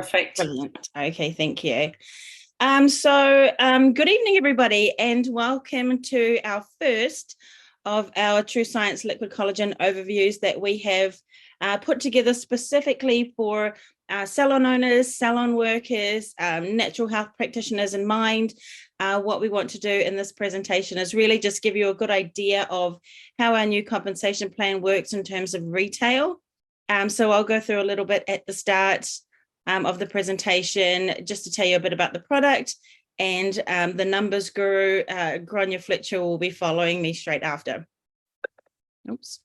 Perfect. Brilliant. Okay, thank you. Good evening, everybody, and welcome to our first of our TrueScience liquid collagen overviews that we have put together specifically for salon owners, salon workers, natural health practitioners in mind. What we want to do in this presentation is really just give you a good idea of how our new compensation plan works in terms of retail. So I'll go through a little bit at the start of the presentation, just to tell you a bit about the product, and the numbers guru, Grania Fletcher, will be following me straight after. Oops.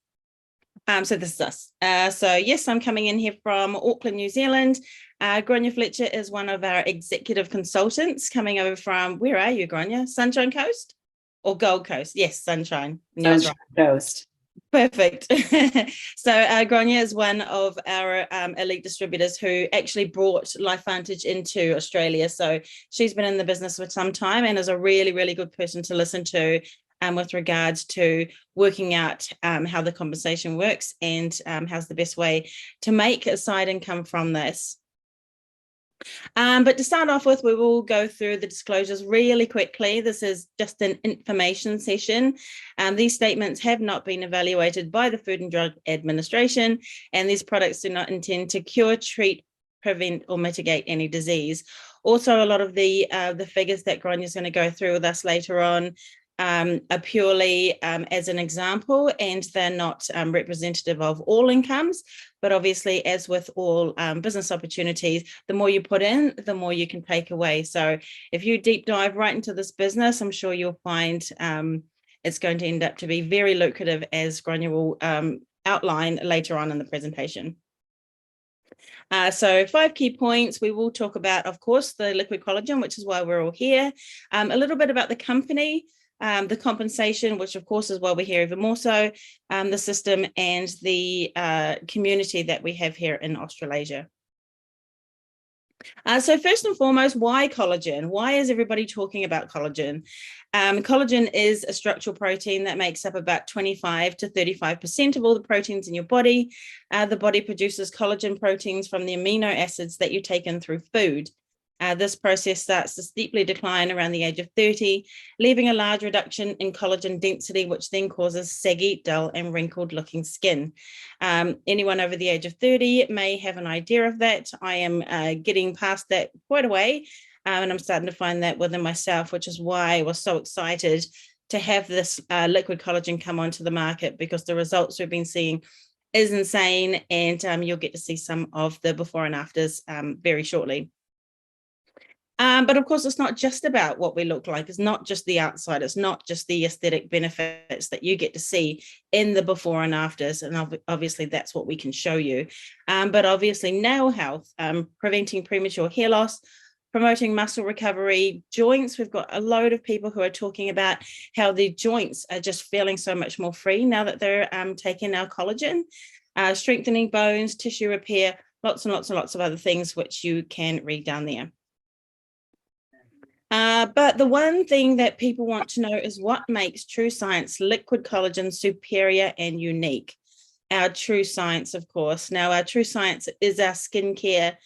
So this is us. Yes, I'm coming in here from Auckland, New Zealand. Grania Fletcher is one of our executive consultants coming over from, where are you, Grania? Sunshine Coast or Gold Coast? Yes, Sunshine. Sunshine Coast. Perfect. Grania is one of our elite distributors who actually brought LifeVantage into Australia. So she's been in the business for some time and is a really, really good person to listen to with regards to working out how the compensation works and how's the best way to make a side income from this. But to start off with, we will go through the disclosures really quickly. This is just an information session. These statements have not been evaluated by the Food and Drug Administration, and these products do not intend to cure, treat, prevent, or mitigate any disease. Also, a lot of the figures that Grania is going to go through with us later on are purely as an example, and they're not representative of all incomes. But obviously, as with all business opportunities, the more you put in, the more you can take away. So if you deep dive right into this business, I'm sure you'll find it's going to end up to be very lucrative, as Grania will outline later on in the presentation. So 5 key points. We will talk about, of course, the liquid collagen, which is why we're all here. A little bit about the company, the compensation, which of course is why we're here even more so, the system, and the community that we have here in Australasia. So first and foremost, why collagen? Why is everybody talking about collagen? Collagen is a structural protein that makes up about 25 to 35% of all the proteins in your body. The body produces collagen proteins from the amino acids that you take in through food. This process starts to steeply decline around the age of 30, leaving a large reduction in collagen density, which then causes saggy, dull, and wrinkled-looking skin. Anyone over the age of 30 may have an idea of that. I am getting past that quite a way, and I'm starting to find that within myself, which is why I was so excited to have this liquid collagen come onto the market, because the results we've been seeing is insane, and you'll get to see some of the before and afters very shortly. But of course, it's not just about what we look like. It's not just the outside. It's not just the aesthetic benefits that you get to see in the before and afters. And obviously, that's what we can show you. But obviously, nail health, preventing premature hair loss, promoting muscle recovery, joints. We've got a load of people who are talking about how the joints are just feeling so much more free now that they're taking our collagen, strengthening bones, tissue repair, lots and lots and lots of other things which you can read down there. But the one thing that people want to know is what makes TrueScience liquid collagen superior and unique. Our TrueScience, of course. Now, our TrueScience is our skincare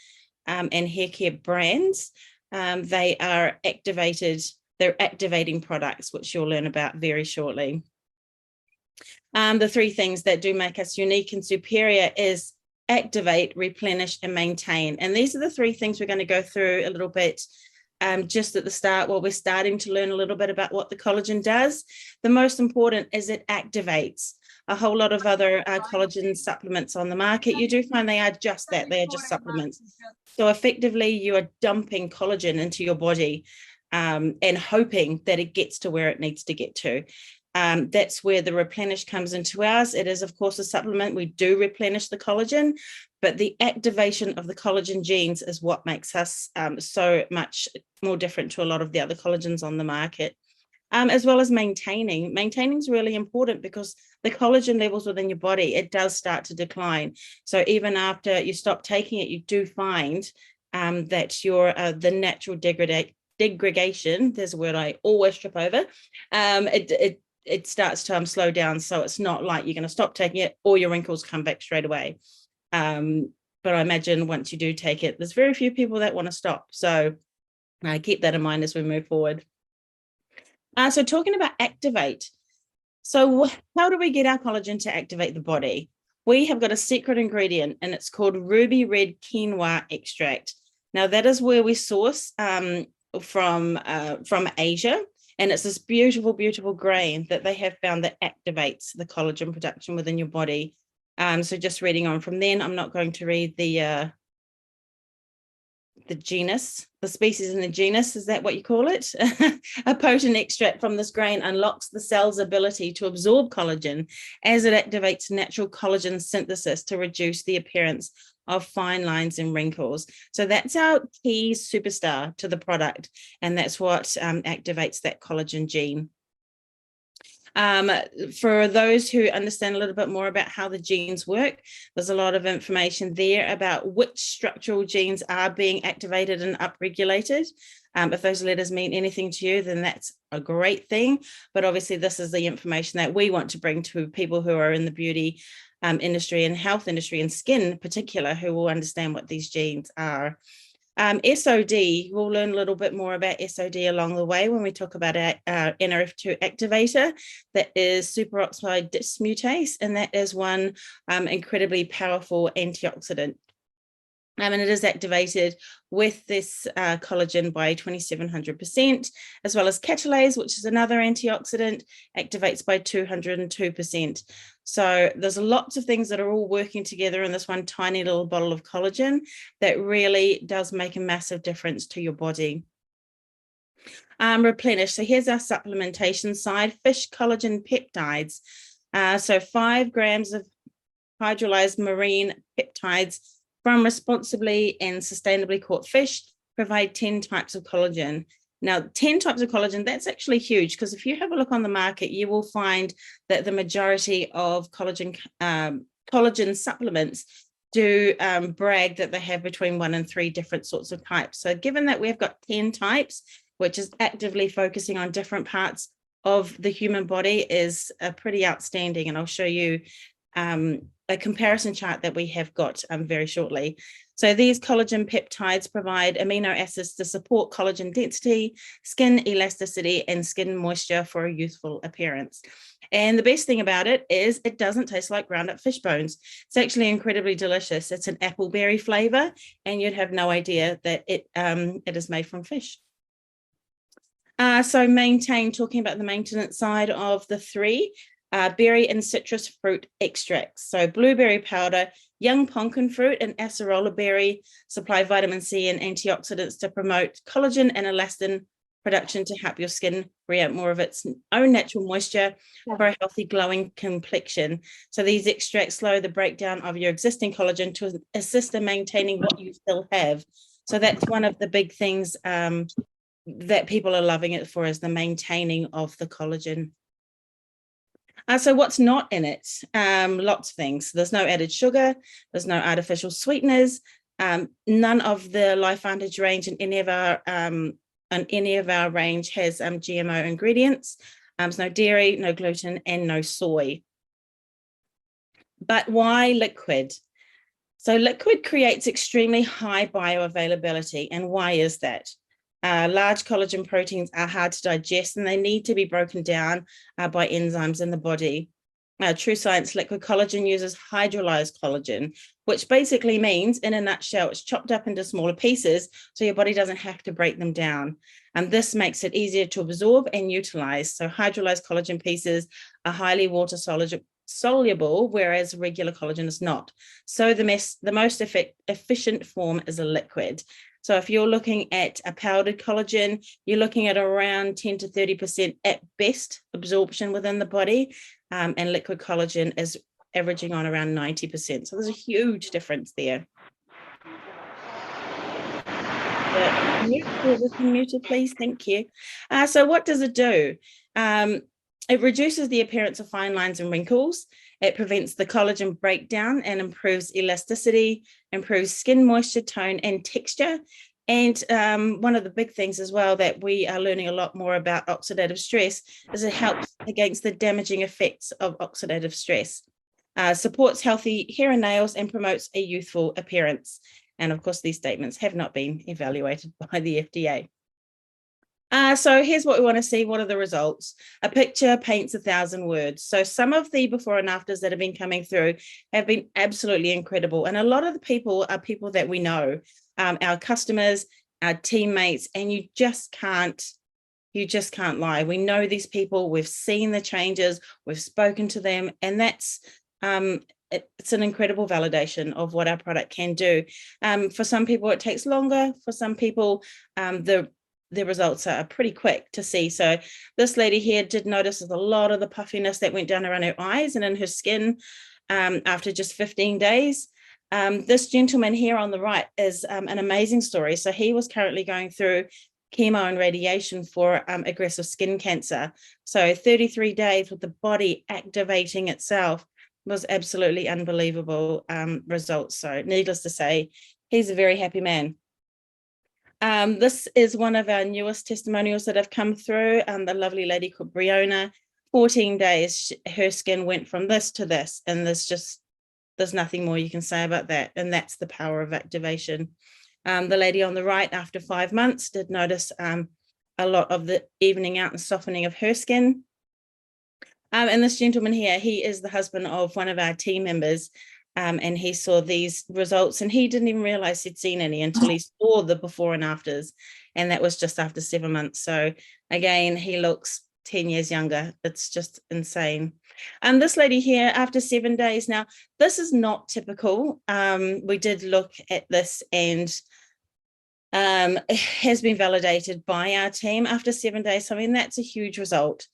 and hair care brands. They are activated. They're activating products, which you'll learn about very shortly. The 3 things that do make us unique and superior is activate, replenish, and maintain. And these are the 3 things we're going to go through a little bit just at the start, while we're starting to learn a little bit about what the collagen does. The most important is it activates. A whole lot of other collagen supplements on the market, you do find they are just that, they are just supplements. So effectively, you are dumping collagen into your body and hoping that it gets to where it needs to get to. That's where the replenish comes into ours. It is, of course, a supplement. We do replenish the collagen, but the activation of the collagen genes is what makes us so much more different to a lot of the other collagens on the market. As well as maintaining. Maintaining is really important, because the collagen levels within your body, it does start to decline. So even after you stop taking it, you do find that your the natural degradation, there's a word I always trip over, it starts to slow down. So it's not like you're going to stop taking it, or your wrinkles come back straight away. but I imagine once you do take it, there's very few people that want to stop. So keep that in mind as we move forward. So talking about activate. So how do we get our collagen to activate the body? We have got a secret ingredient, and it's called ruby red quinoa extract. Now, that is where we source from Asia. And it's this beautiful, beautiful grain that they have found that activates the collagen production within your body. So just reading on from then, I'm not going to read the genus, the species in the genus, is that what you call it? A potent extract from this grain unlocks the cell's ability to absorb collagen as it activates natural collagen synthesis to reduce the appearance of fine lines and wrinkles. So that's our key superstar to the product, and that's what activates that collagen gene. For those who understand a little bit more about how the genes work, there's a lot of information there about which structural genes are being activated and upregulated. If those letters mean anything to you, then that's a great thing. But obviously, this is the information that we want to bring to people who are in the beauty industry and health industry and skin in particular, who will understand what these genes are. SOD, we'll learn a little bit more about SOD along the way when we talk about our NRF2 activator. That is superoxide dismutase, and that is one incredibly powerful antioxidant. And it is activated with this collagen by 2,700%, as well as catalase, which is another antioxidant, activates by 202%. So there's lots of things that are all working together in this one tiny little bottle of collagen that really does make a massive difference to your body. Replenish. So here's our supplementation side, fish collagen peptides. So 5 grams of hydrolyzed marine peptides from responsibly and sustainably caught fish provide 10 types of collagen. Now, 10 types of collagen, that's actually huge, because if you have a look on the market, you will find that the majority of collagen supplements do brag that they have between 1 and 3 different sorts of types. So given that we've got 10 types, which is actively focusing on different parts of the human body, is pretty outstanding. And I'll show you a comparison chart that we have got very shortly. So these collagen peptides provide amino acids to support collagen density, skin elasticity, and skin moisture for a youthful appearance. And the best thing about it is it doesn't taste like ground up fish bones. It's actually incredibly delicious. It's an apple berry flavor, and you'd have no idea that it is made from fish. So talking about the maintenance side of the 3, berry and citrus fruit extracts. So blueberry powder, young pumpkin fruit, and acerola berry supply vitamin C and antioxidants to promote collagen and elastin production to help your skin create more of its own natural moisture for a healthy, glowing complexion. So these extracts slow the breakdown of your existing collagen to assist in maintaining what you still have. So that's one of the big things that people are loving it for, is the maintaining of the collagen. So what's not in it? Lots of things. There's no added sugar. There's no artificial sweeteners. None of the LifeVantage range in any of our range has GMO ingredients. There's no dairy, no gluten, and no soy. But why liquid? So liquid creates extremely high bioavailability. And why is that? Large collagen proteins are hard to digest, and they need to be broken down by enzymes in the body. TrueScience liquid collagen uses hydrolyzed collagen, which basically means, in a nutshell, it's chopped up into smaller pieces so your body doesn't have to break them down. And this makes it easier to absorb and utilize. So hydrolyzed collagen pieces are highly water soluble, whereas regular collagen is not. So the most efficient form is a liquid. So if you're looking at a powdered collagen, you're looking at around 10 to 30% at best absorption within the body, and liquid collagen is averaging on around 90%. So there's a huge difference there. Muted, please. Thank you. So what does it do? It reduces the appearance of fine lines and wrinkles. It prevents the collagen breakdown and improves elasticity, improves skin moisture, tone, and texture. And one of the big things as well that we are learning a lot more about oxidative stress is it helps against the damaging effects of oxidative stress. supports healthy hair and nails, and promotes a youthful appearance. And of course, these statements have not been evaluated by the FDA. So here's what we want to see. What are the results? A picture paints 1,000 words. So some of the before and afters that have been coming through have been absolutely incredible. And a lot of the people are people that we know, our customers, our teammates, and you just can't lie. We know these people, we've seen the changes, we've spoken to them, and that's it's an incredible validation of what our product can do. For some people, it takes longer. For some people, the results are pretty quick to see. So this lady here did notice a lot of the puffiness that went down around her eyes and in her skin after just 15 days. This gentleman here on the right is an amazing story. So he was currently going through chemo and radiation for aggressive skin cancer. So 33 days with the body activating itself was absolutely unbelievable results. So needless to say, he's a very happy man. This is one of our newest testimonials that have come through. The lovely lady called Briona, 14 days, her skin went from this to this, and there's nothing more you can say about that. And that's the power of activation. The lady on the right, after 5 months, did notice a lot of the evening out and softening of her skin. And this gentleman here, he is the husband of one of our team members, and he saw these results, and he didn't even realize he'd seen any until he saw the before and afters, and that was just after 7 months. So again, he looks 10 years younger. It's just insane. And this lady here, after 7 days, now this is not typical. We did look at this, and it has been validated by our team after 7 days. I mean, that's a huge result.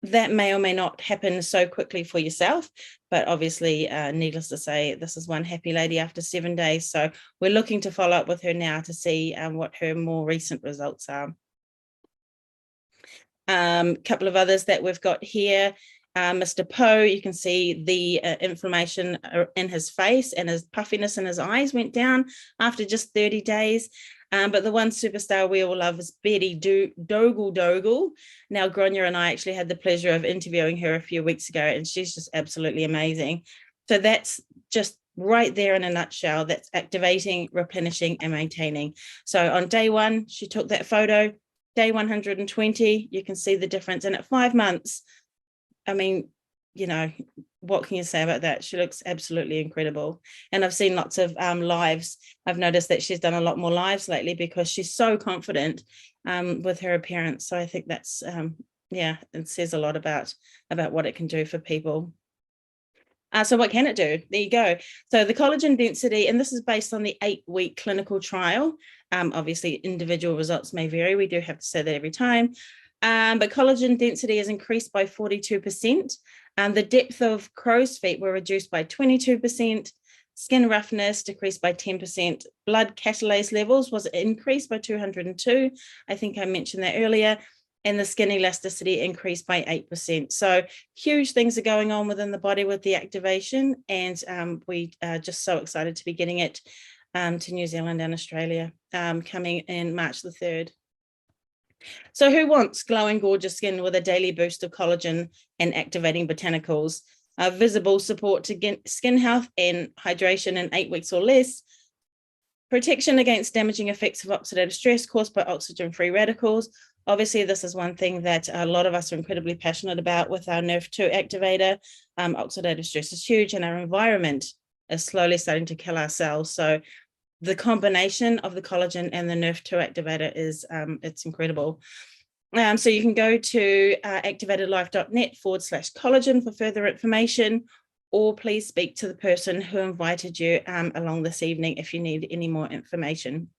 That may or may not happen so quickly for yourself, but obviously, needless to say, this is one happy lady after 7 days. So we're looking to follow up with her now to see what her more recent results are. Couple of others that we've got here. Mr. Poe, you can see the inflammation in his face, and his puffiness in his eyes went down after just 30 days. But the one superstar we all love is Betty Dogle. Now, Gronya and I actually had the pleasure of interviewing her a few weeks ago, and she's just absolutely amazing. So that's just right there in a nutshell. That's activating, replenishing, and maintaining. So on day 1, she took that photo. Day 120, you can see the difference. And at 5 months, I mean, you know, what can you say about that? She looks absolutely incredible. And I've seen lots of lives. I've noticed that she's done a lot more lives lately because she's so confident with her appearance. So I think that's, yeah, it says a lot about what it can do for people. So what can it do? There you go. So the collagen density, and this is based on the 8-week clinical trial. Obviously, individual results may vary. We do have to say that every time. But collagen density is increased by 42%. The depth of crow's feet were reduced by 22%. Skin roughness decreased by 10%. Blood catalase levels was increased by 202. I think I mentioned that earlier. And the skin elasticity increased by 8%. So huge things are going on within the body with the activation. And we are just so excited to be getting it to New Zealand and Australia coming in March the 3rd. So who wants glowing, gorgeous skin with a daily boost of collagen and activating botanicals? Visible support to skin health and hydration in 8 weeks or less. Protection against damaging effects of oxidative stress caused by oxygen-free radicals. Obviously, this is one thing that a lot of us are incredibly passionate about with our NRF2 activator. Oxidative stress is huge, and our environment is slowly starting to kill our cells. So the combination of the collagen and the NRF2 activator is it's incredible. So you can go to activatedlife.net/collagen for further information, or please speak to the person who invited you along this evening if you need any more information.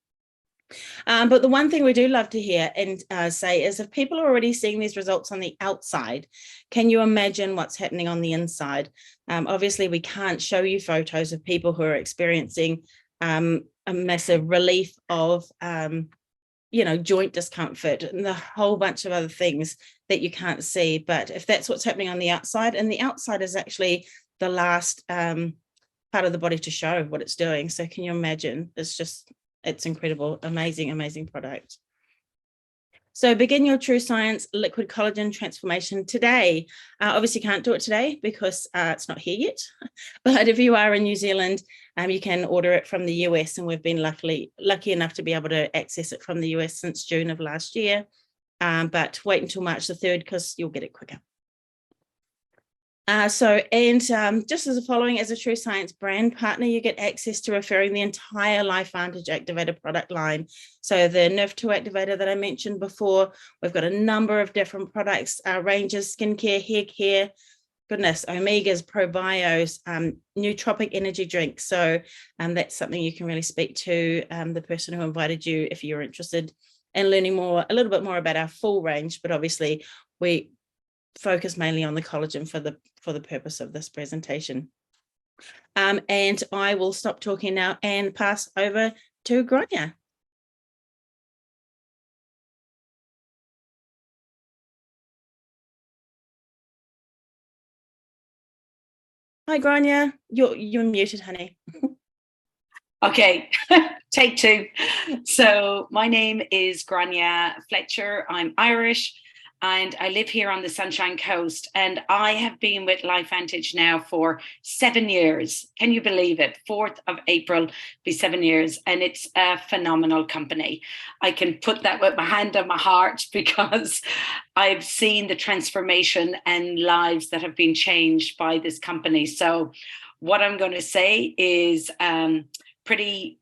But the one thing we do love to hear and say is, if people are already seeing these results on the outside, can you imagine what's happening on the inside? Obviously, we can't show you photos of people who are experiencing a massive relief of joint discomfort and a whole bunch of other things that you can't see. But if that's what's happening on the outside, and the outside is actually the last part of the body to show what it's doing. So can you imagine? It's incredible, amazing product. So begin your TrueScience liquid collagen transformation today. Obviously can't do it today because it's not here yet. But if you are in New Zealand, you can order it from the US, and we've been lucky enough to be able to access it from the US since June of last year. But wait until March the 3rd because you'll get it quicker. Just as a following, as a TrueScience brand partner, you get access to referring the entire LifeVantage Activator product line. So the Nerve2 activator that I mentioned before, we've got a number of different products, ranges, skincare, hair care, goodness, omegas, probios, nootropic energy drinks. So that's something you can really speak to the person who invited you if you're interested in learning a little bit more about our full range. But obviously we focus mainly on the collagen for the purpose of this presentation. And I will stop talking now and pass over to Grania. Hi, Grania. You're muted, honey. Okay, take two. So my name is Grania Fletcher. I'm Irish and I live here on the Sunshine Coast, and I have been with LifeVantage now for 7 years. Can you believe it? 4th of April be 7 years, and it's a phenomenal company. I can put that with my hand on my heart because I've seen the transformation and lives that have been changed by this company. So what I'm going to say is pretty,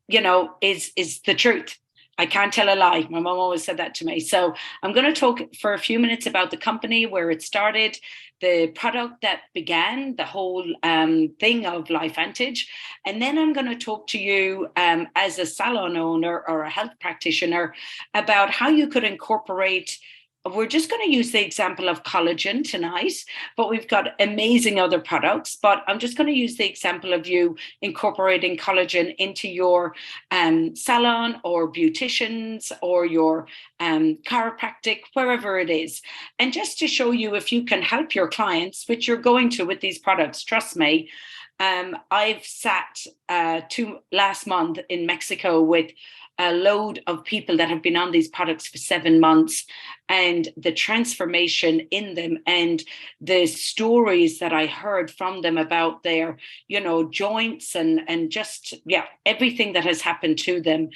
is the truth. I can't tell a lie. My mom always said that to me. So I'm going to talk for a few minutes about the company, where it started, the product that began the whole thing of LifeVantage. And then I'm going to talk to you as a salon owner or a health practitioner about how you could incorporate. We're just going to use the example of collagen tonight, but we've got amazing other products. But I'm just going to use the example of you incorporating collagen into your salon or beauticians or your chiropractic, wherever it is. And just to show you if you can help your clients, which you're going to with these products, trust me. I've sat last month in Mexico with a load of people that have been on these products for 7 months, and the transformation in them and the stories that I heard from them about their, joints and just, everything that has happened to them.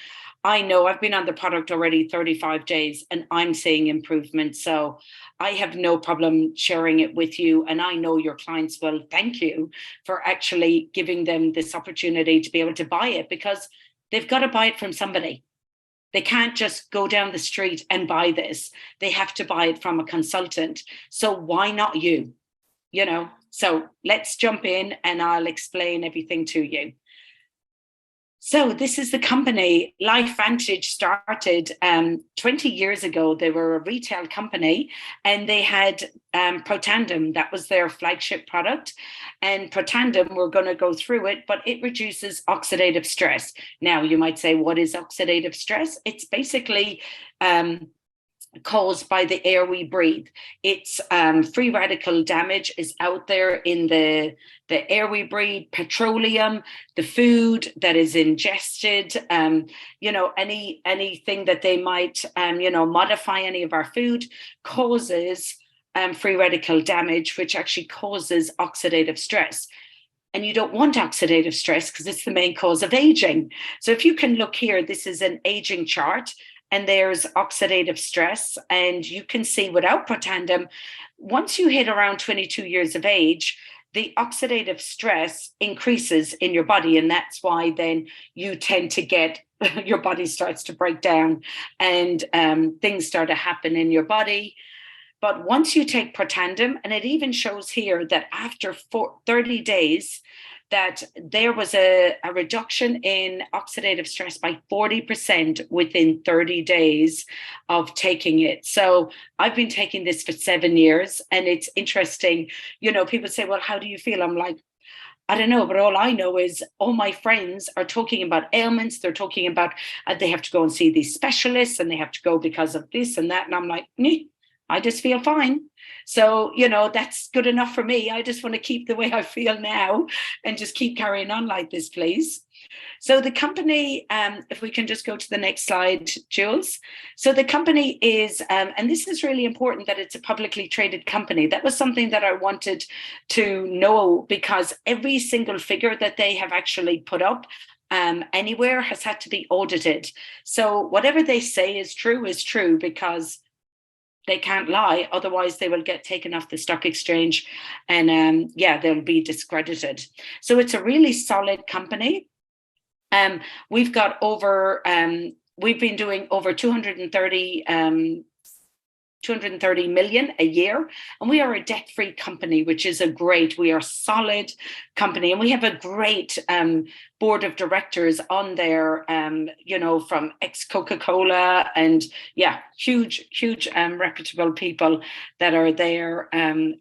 I know I've been on the product already 35 days and I'm seeing improvement. So I have no problem sharing it with you. And I know your clients will thank you for actually giving them this opportunity to be able to buy it, because they've got to buy it from somebody. They can't just go down the street and buy this. They have to buy it from a consultant. So why not you? So let's jump in and I'll explain everything to you. So this is the company. LifeVantage started 20 years ago. They were a retail company and they had Protandim. That was their flagship product. And Protandim, we're going to go through it, but it reduces oxidative stress. Now, you might say, what is oxidative stress? It's basically caused by the air we breathe. It's free radical damage is out there in the air we breathe, petroleum, the food that is ingested, anything that they might, modify any of our food causes free radical damage, which actually causes oxidative stress. And you don't want oxidative stress because it's the main cause of aging. So if you can look here, this is an aging chart. And there's oxidative stress, and you can see without Protandim, once you hit around 22 years of age, the oxidative stress increases in your body. And that's why then you tend to get, your body starts to break down and things start to happen in your body. But once you take Protandim, and it even shows here that after 30 days, that there was a reduction in oxidative stress by 40% within 30 days of taking it. So I've been taking this for 7 years, and it's interesting. People say, well, how do you feel? I'm like, I don't know, but all I know is all my friends are talking about ailments. They're talking about they have to go and see these specialists and they have to go because of this and that. And I'm like, I just feel fine. So, you know, that's good enough for me. I just want to keep the way I feel now and just keep carrying on like this, please. So the company, if we can just go to the next slide, Jules. So the company is, and this is really important that it's a publicly traded company. That was something that I wanted to know, because every single figure that they have actually put up anywhere has had to be audited. So whatever they say is true, because they can't lie, otherwise they will get taken off the stock exchange and they'll be discredited. So it's a really solid company. We've got over, we've been doing over 230 million a year, and we are a debt-free company, which is we are a solid company, and we have a great board of directors on there, from ex-Coca-Cola and huge reputable people that are there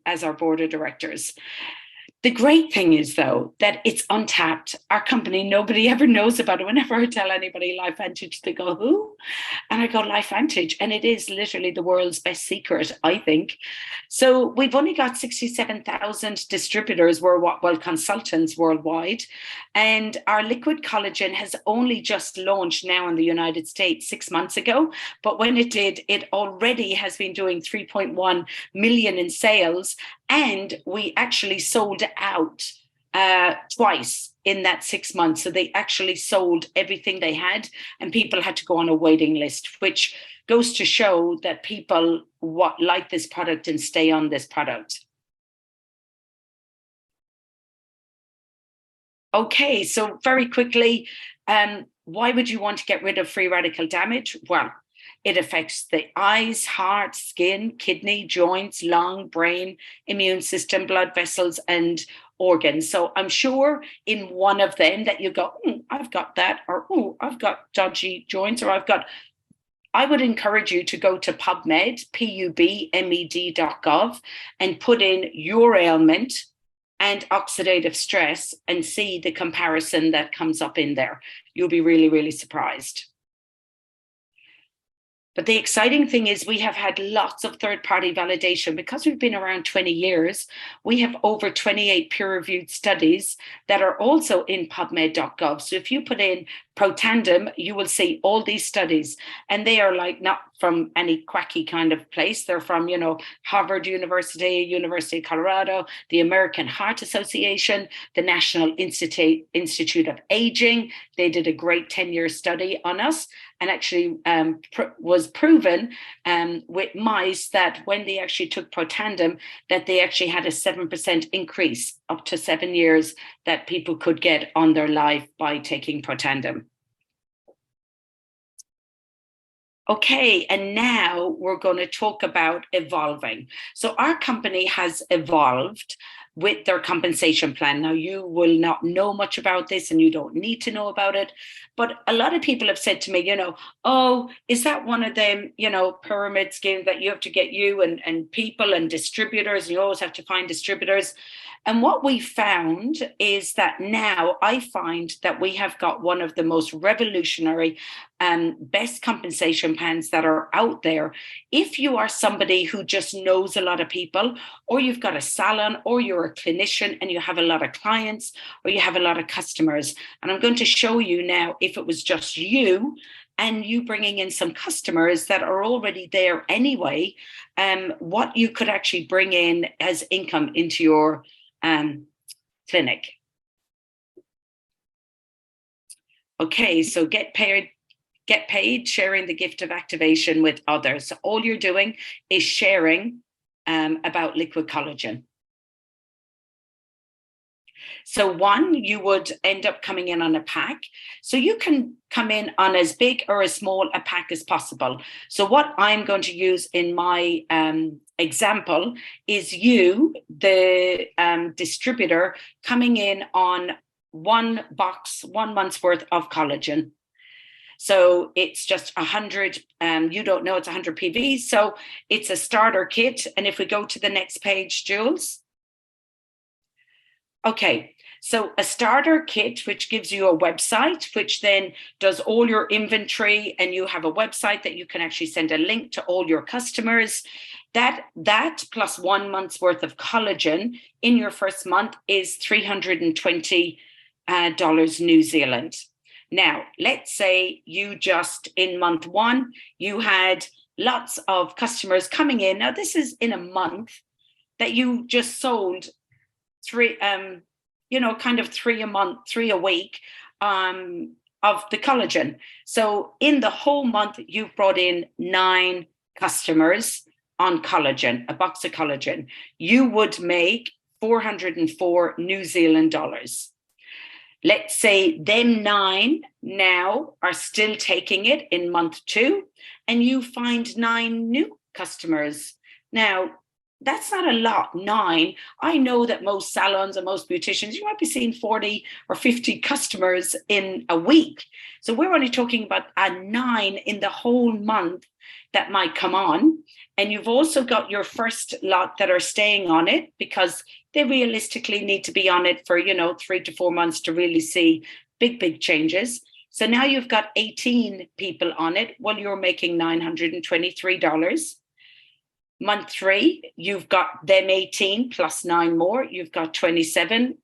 as our board of directors. The great thing is, though, that it's untapped. Our company, nobody ever knows about it. Whenever I tell anybody LifeVantage, they go, who? And I go, LifeVantage. And it is literally the world's best secret, I think. So we've only got 67,000 distributors, consultants worldwide. And our liquid collagen has only just launched now in the United States 6 months ago. But when it did, it already has been doing 3.1 million in sales. And we actually sold out twice in that 6 months. So they actually sold everything they had, and people had to go on a waiting list, which goes to show that people like this product and stay on this product. Okay, so very quickly, why would you want to get rid of free radical damage? Well, it affects the eyes, heart, skin, kidney, joints, lung, brain, immune system, blood vessels, and organs. So I'm sure in one of them that you go, I've got that, or I've got dodgy joints, or I would encourage you to go to PubMed, PubMed.gov, and put in your ailment and oxidative stress and see the comparison that comes up in there. You'll be really, really surprised. But the exciting thing is we have had lots of third-party validation. Because we've been around 20 years, we have over 28 peer-reviewed studies that are also in PubMed.gov. So if you put in Protandim, you will see all these studies. And they are not from any quacky kind of place. They're from, Harvard University, University of Colorado, the American Heart Association, the National Institute of Aging. They did a great 10-year study on us, and actually was proven with mice that when they actually took Protandim, that they actually had a 7% increase up to 7 years that people could get on their life by taking Protandim. Okay, and now we're going to talk about evolving. So our company has evolved with their compensation plan. Now, you will not know much about this, and you don't need to know about it. But a lot of people have said to me, is that one of them, pyramid schemes that you have to get you and people and distributors, and you always have to find distributors. And what we found is that now I find that we have got one of the most revolutionary best compensation plans that are out there. If you are somebody who just knows a lot of people, or you've got a salon, or you're a clinician and you have a lot of clients, or you have a lot of customers. And I'm going to show you now, if it was just you and you bringing in some customers that are already there anyway, what you could actually bring in as income into your clinic. Okay, so get paid sharing the gift of activation with others. So all you're doing is sharing about liquid collagen. So one, you would end up coming in on a pack. So you can come in on as big or as small a pack as possible. So what I'm going to use in my example is you, the distributor, coming in on one box, 1 month's worth of collagen. So it's just 100, you don't know it's 100 PV. So it's a starter kit. And if we go to the next page, Jules. Okay, so a starter kit, which gives you a website, which then does all your inventory, and you have a website that you can actually send a link to all your customers. That plus 1 month's worth of collagen in your first month is $320 New Zealand. Now, let's say you just in month 1, you had lots of customers coming in. Now, this is in a month that you just sold three, kind of three a month, 3 a week of the collagen. So in the whole month, you've brought in 9 customers on collagen, a box of collagen. You would make 404 New Zealand dollars. Let's say them 9 now are still taking it in month 2, and you find 9 new customers. Now, that's not a lot, 9. I know that most salons and most beauticians, you might be seeing 40 or 50 customers in a week. So we're only talking about a 9 in the whole month that might come on. And you've also got your first lot that are staying on it because they realistically need to be on it for, 3 to 4 months to really see big changes. So now you've got 18 people on it. Well, you're making $923. Month 3, you've got them 18 plus 9 more. You've got 27.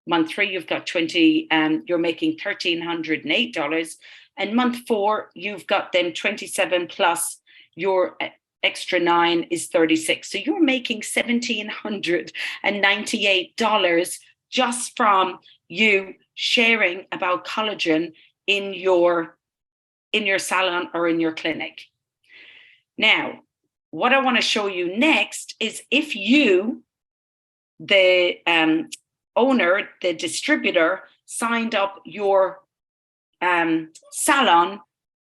Month 3, you've got 20. You're making $1,308. And month 4, you've got them 27 plus your extra 9 is 36. So you're making $1,798 just from you sharing about collagen in your salon or in your clinic. Now, what I want to show you next is if you, the owner, the distributor, signed up your salon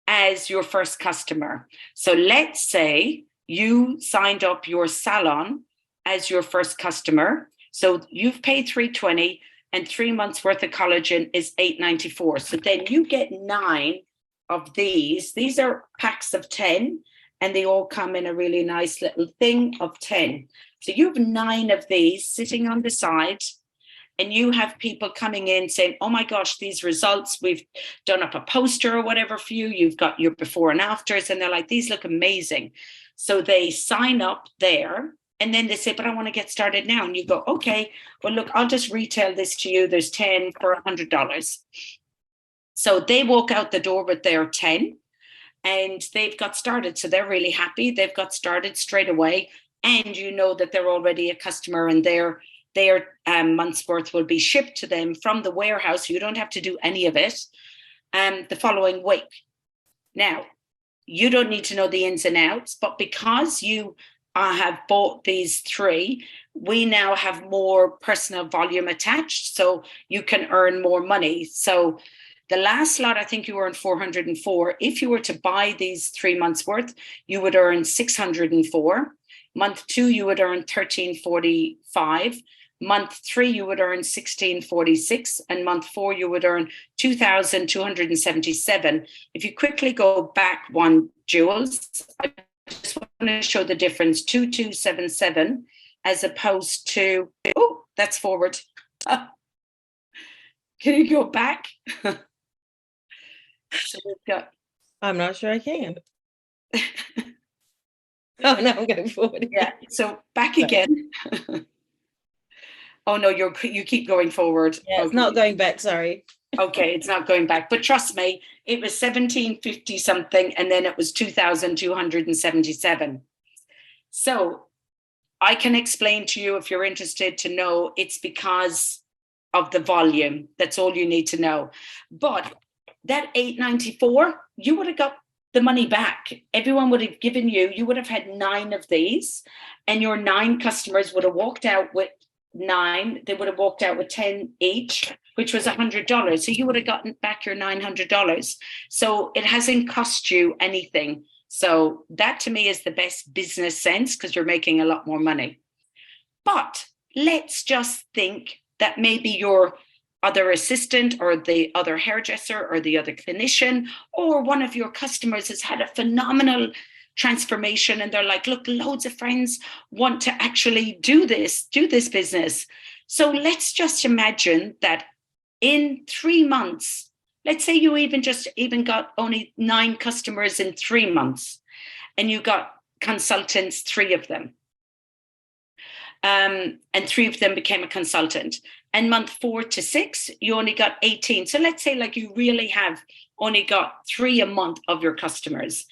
as your first customer. So let's say you signed up your salon as your first customer. So you've paid $320 and 3 months worth of collagen is $894. So then you get 9 of these. These are packs of 10. And they all come in a really nice little thing of 10. So you have 9 of these sitting on the side, and you have people coming in saying, oh my gosh, these results, we've done up a poster or whatever for you. You've got your before and afters, and they're like, these look amazing. So they sign up there, and then they say, but I want to get started now. And you go, okay, well, look, I'll just retail this to you. There's 10 for $100. So they walk out the door with their 10. And they've got started. So they're really happy. They've got started straight away. And you know that they're already a customer and their month's worth will be shipped to them from the warehouse. You don't have to do any of it the following week. Now, you don't need to know the ins and outs, but because you have bought these 3, we now have more personal volume attached. So you can earn more money. So the last lot, I think you earned 404. If you were to buy these 3 months worth, you would earn 604. Month 2, you would earn 1345. Month 3, you would earn 1646. And month 4, you would earn 2277. If you quickly go back 1, Jules, I just want to show the difference. 2277 as opposed to, oh, that's forward. Can you go back? So we've got. I'm not sure I can. Oh, no, I'm going forward. Yeah. So back again. Oh no, you keep going forward. Yeah, it's not going back. Sorry. Okay, it's not going back. But trust me, it was 1750 something, and then it was 2277. So I can explain to you if you're interested to know. It's because of the volume. That's all you need to know. But that $894, you would have got the money back. Everyone would have given you would have had 9 of these, and your 9 customers would have walked out with 9. They would have walked out with 10 each, which was $100. So you would have gotten back your $900. So it hasn't cost you anything. So that to me is the best business sense because you're making a lot more money. But let's just think that maybe your other assistant or the other hairdresser or the other clinician or one of your customers has had a phenomenal transformation and they're like, look, loads of friends want to actually do this business. So let's just imagine that in 3 months, let's say you even got only 9 customers in 3 months and you got consultants, 3 of them. And 3 of them became a consultant. And month 4 to 6, you only got 18. So let's say like you really have only got 3 a month of your customers.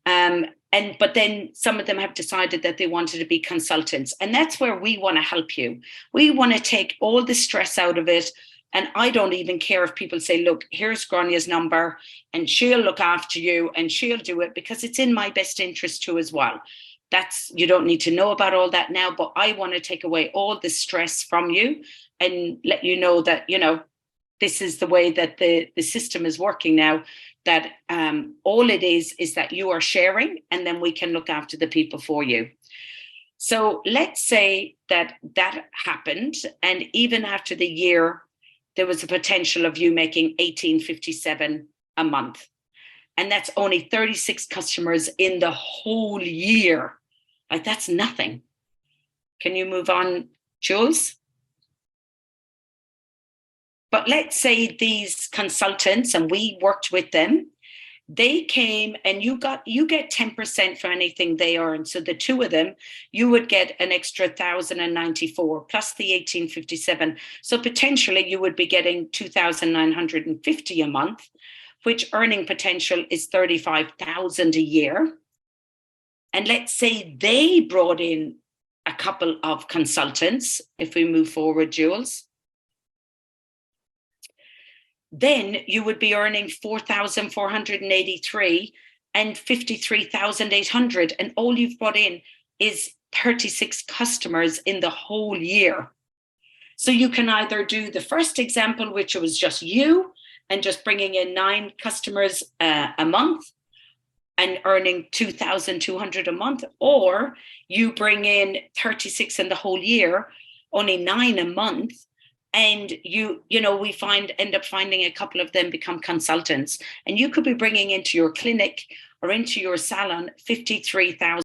But then some of them have decided that they wanted to be consultants. And that's where we want to help you. We want to take all the stress out of it. And I don't even care if people say, look, here's Granya's number and she'll look after you and she'll do it, because it's in my best interest too as well. You don't need to know about all that now, but I want to take away all the stress from you and let you know that, this is the way that the system is working now, that all it is that you are sharing, and then we can look after the people for you. So let's say that happened, and even after the year, there was a potential of you making $18.57 a month. And that's only 36 customers in the whole year. Like, that's nothing. Can you move on, Jules? But let's say these consultants, and we worked with them, they came and you get 10% for anything they earn. So the 2 of them, you would get an extra 1,094 plus the 1857. So potentially you would be getting 2,950 a month, which earning potential is 35,000 a year. And let's say they brought in a couple of consultants. If we move forward, Jules, then you would be earning 4,483 and 53,800. And all you've brought in is 36 customers in the whole year. So you can either do the first example, which was just you and just bringing in 9 customers a month and earning 2,200 a month, or you bring in 36 in the whole year, only 9 a month. And we end up finding a couple of them become consultants, and you could be bringing into your clinic or into your salon 53,000